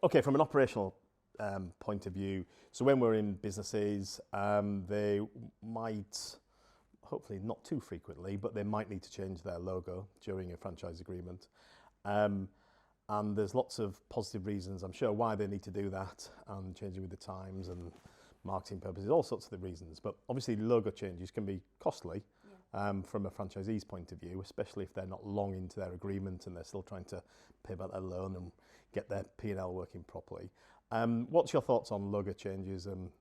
Okay, from an operational point of view, so when we're in businesses, they might, hopefully not too frequently, but they might need to change their logo during a franchise agreement. And there's lots of positive reasons, I'm sure, why they need to do that and changing with the times and marketing purposes, all sorts of the reasons. But obviously logo changes can be costly from a franchisee's point of view, especially if they're not long into their agreement and they're still trying to pay back their loan and get their P&L working properly. What's your thoughts on logo changes and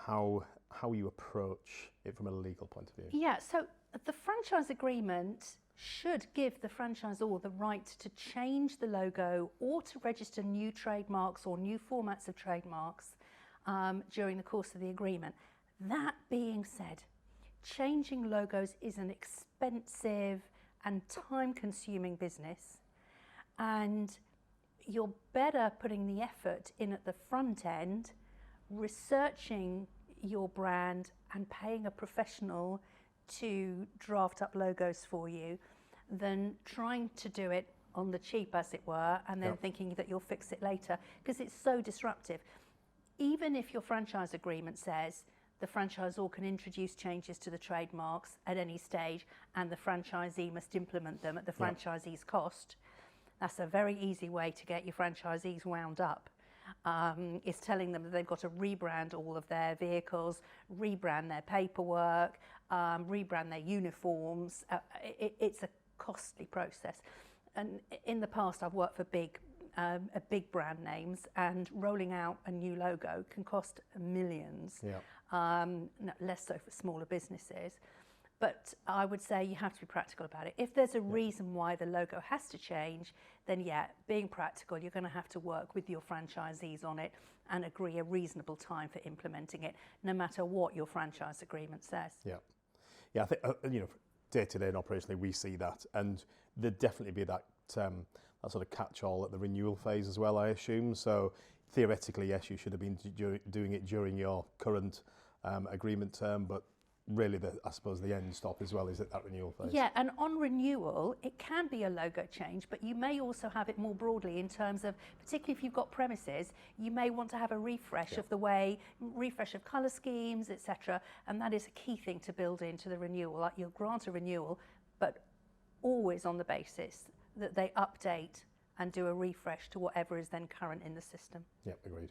how you approach it from a legal point of view? Yeah, so the franchise agreement should give the franchisor the right to change the logo or to register new trademarks or new formats of trademarks during the course of the agreement. That being said, changing logos is an expensive and time-consuming business, and you're better putting the effort in at the front end, researching your brand and paying a professional to draft up logos for you than trying to do it on the cheap, as it were, and then thinking that you'll fix it later, because it's so disruptive. Even if your franchise agreement says the franchisor can introduce changes to the trademarks at any stage and the franchisee must implement them at the franchisee's cost, that's a very easy way to get your franchisees wound up. Is telling them that they've got to rebrand all of their vehicles, rebrand their paperwork, rebrand their uniforms. It's a costly process. And in the past, I've worked for big brand names, and rolling out a new logo can cost millions. Less so for smaller businesses. But I would say you have to be practical about it. If there's a reason why the logo has to change, then being practical, you're going to have to work with your franchisees on it and agree a reasonable time for implementing it, no matter what your franchise agreement says. I think day to day and operationally we see that, and there'd definitely be that sort of catch-all at the renewal phase as well, I assume. So theoretically, yes, you should have been doing it during your current agreement term, but really, I suppose the end stop as well is at that renewal phase. Yeah, and on renewal, it can be a logo change, but you may also have it more broadly in terms of, particularly if you've got premises, you may want to have a refresh of the way, refresh of colour schemes, etc. And that is a key thing to build into the renewal. Like, you'll grant a renewal, but always on the basis that they update and do a refresh to whatever is then current in the system. Yep, agreed.